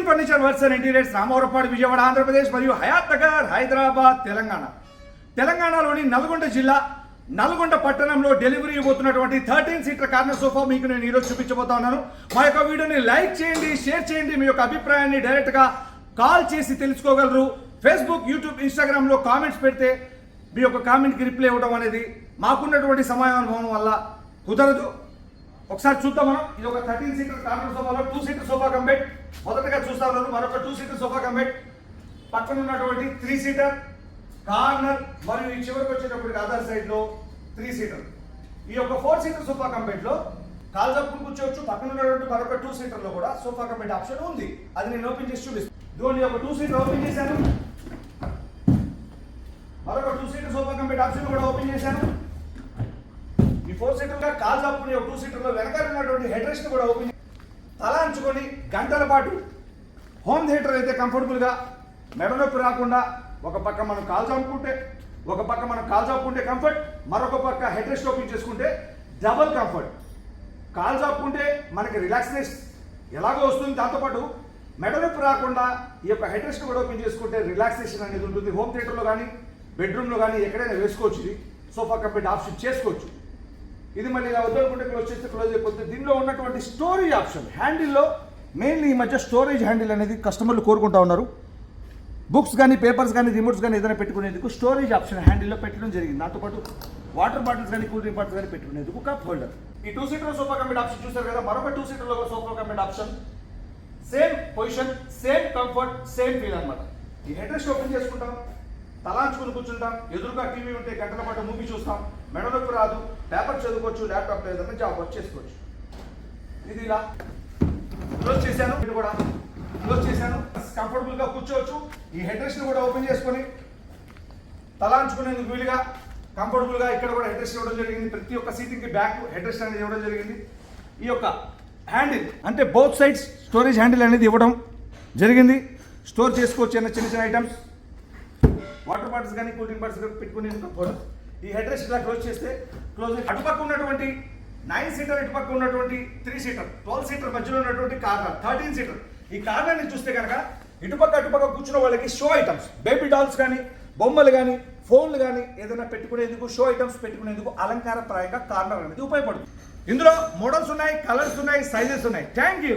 Furniture works and interiors Ramavarapadu Vijayawada Andhra Pradesh మరియు హయాత్ నగర్ హైదరాబాద్ తెలంగాణలోని నల్గొండ జిల్లా నల్గొండ పట్టణంలో డెలివరీ ఇవ్వబోతున్నటువంటి 13 సీటర్ కార్నర్ సోఫా మీకు నేను ఈరోజు చూపించబోతా ఉన్నాను. మా యొక్క వీడియోని లైక్ చేయండి, షేర్ చేయండి. మీ యొక్క అభిప్రాయాన్ని డైరెక్ట్గా కాల్ చేసి తెలుసుకోగలరు. ఫేస్బుక్, యూట్యూబ్, ఇన్స్టాగ్రామ్లో కామెంట్స్ పెడితే మీ యొక్క కామెంట్కి రిప్లై ఇవ్వడం అనేది మాకున్నటువంటి సమయానుభవం వల్ల కుదరదు. ఒకసారి చూద్దాం మనం. ఇది ఒక 13 సీటర్ కార్నర్ సోఫాలో 2 సీటర్ సోఫా కంబెట్ మొదటగా చూస్తా ఉన్నారు. మరొక 2 సీటర్ సోఫా కంబెట్, పక్కన ఉన్నటువంటి 3 సీటర్ కార్నర్ మరియు ఈ చివరికి వచ్చేటప్పటికి అదర్ సైడ్ లో 3 సీటర్. ఈ యొక్క 4 సీటర్ సోఫా కంబెట్ లో కాల్ జప్పుకుని కూర్చోవచ్చు. పక్కన ఉన్నటువంటి మరొక 2 సీటర్ లో కూడా సోఫా కంబెట్ ఆప్షన్ ఉంది. అది నేను ఓపెన్ చేసి చూపిస్తాను. ఇదిగోండి, ఒక 2 సీటర్ ఓపెన్ చేశాను. మరొక 2 సీటర్ సోఫా కంబెట్ ఆప్షన్ కూడా ఓపెన్ చేశాను. ఈ 4 సీటర్ గా కాల్ జప్పుకుని 2 సీటర్ లో వెనకాల ఉన్నటువంటి హెడ్ రెస్ట్ కూడా ఓపెన్ తల అంచుకొని గంటల పాటు హోమ్ థియేటర్ అయితే కంఫర్టబుల్ గా మెడ నొప్పి రాకుండా ఒక పక్క మనం కాల్ చాపుకుంటే కంఫర్ట్, మరొక పక్క హెడ్ రెస్ట్ ఓపెన్ చేసుకుంటే డబల్ కంఫర్ట్. కాల్ చాపుకుంటే మనకి రిలాక్స్నెస్ ఎలాగో వస్తుంది, దాంతోపాటు మెడ నొప్పి రాకుండా ఈ యొక్క హెడ్ రెస్ట్ కూడా ఓపెన్ చేసుకుంటే రిలాక్సేషన్ అనేది ఉంటుంది. హోమ్ థియేటర్లో కానీ బెడ్రూమ్లో కానీ ఎక్కడైనా వేసుకోవచ్చు. ఇది సోఫా కంబెట్ ఆప్షన్ చేసుకోవచ్చు. ఇది మళ్ళీ ఇలా వద్దనుకుంటే క్లోజ్ చేస్తే క్లోజ్ అయిపోతుంది. దీనిలో ఉన్నటువంటి స్టోరేజ్ ఆప్షన్ హ్యాండిల్లో మెయిన్లీ ఈ మధ్య స్టోరేజ్ హ్యాండిల్ అనేది కస్టమర్లు కోరుకుంటా ఉన్నారు. బుక్స్ కానీ, పేపర్స్ కానీ, రిమోట్స్ కానీ ఏదైనా పెట్టుకునేందుకు స్టోరేజ్ ఆప్షన్ హ్యాండిల్లో పెట్టడం జరిగింది. దాంతోపాటు వాటర్ బాటిల్స్ కానీ, కూల్ డ్రింక్ బాటిల్స్ కానీ పెట్టుకునేందుకు కప్ హోల్డర్. ఈ 2 సీటర్ సోఫా కంబెట్ ఆప్షన్ చూసారు కదా. మరొక 2 సీటర్లో సోఫా కంబెట్ option same position, same comfort, same feel అనమాట. ఈ హెడ్ రెస్ట్ ఓపెన్ చేసుకుంటాం, తలాంచుకుని కూర్చుంటాం. ఎదురుగా టీవీ ఉంటే గంటల పాటు మూవీ చూస్తాం, మెడ నొప్పి రాదు. పేపర్ చదువుకోవచ్చు, ల్యాప్టాప్ ఏదైనా జాబ్ వర్క్ చేసుకోవచ్చు. ఇది ఇలా క్లోజ్ చేశాను. ఇది కూడా క్లోజ్ చేశాను. కంఫర్టబుల్ గా కూర్చోవచ్చు. ఈ హెడ్ రెస్ట్ కూడా ఓపెన్ చేసుకొని తలాంచుకునేందుకు వీలుగా కంఫర్టబుల్ గా ఇక్కడ కూడా హెడ్ రెస్ట్ ఇవ్వడం జరిగింది. ప్రతి ఒక్క సీటింగ్ కి బ్యాక్ హెడ్ రెస్ట్ అనేది ఇవ్వడం జరిగింది. ఈ యొక్క హ్యాండిల్ అంటే బోత్ సైడ్స్ స్టోరేజ్ హ్యాండిల్ అనేది ఇవ్వడం జరిగింది. స్టోర్ చేసుకోవచ్చు చిన్న చిన్న ఐటమ్స్, వాటర్ బాటిల్స్ కానీ, కూల్ డ్రింక్ బాటిల్స్ కానీ పెట్టుకునేందుకు హోల్డర్. ఈ హెడ్ రెస్ట్ ఇలా క్లోజ్ చేస్తే క్లోజ్. అటుపక్క ఉన్నటువంటి 9 సీటర్, ఇటుపక్క ఉన్నటువంటి 3 సీటర్, 12 సీటర్ మధ్యలో ఉన్నటువంటి కార్నర్ 13 సీటర్. ఈ కార్నర్ని చూస్తే కనుక అటుపక్క కూర్చున్న వాళ్ళకి షో ఐటమ్స్, బేబీ డాల్స్ కానీ, బొమ్మలు కానీ, ఫోన్లు కానీ ఏదైనా పెట్టుకునేందుకు, షో ఐటమ్స్ పెట్టుకునేందుకు అలంకారప్రాయంగా కార్నర్ అనేది ఉపయోగపడుతుంది. ఇందులో మోడల్స్ ఉన్నాయి, కలర్స్ ఉన్నాయి, సైజెస్ ఉన్నాయి. Thank you.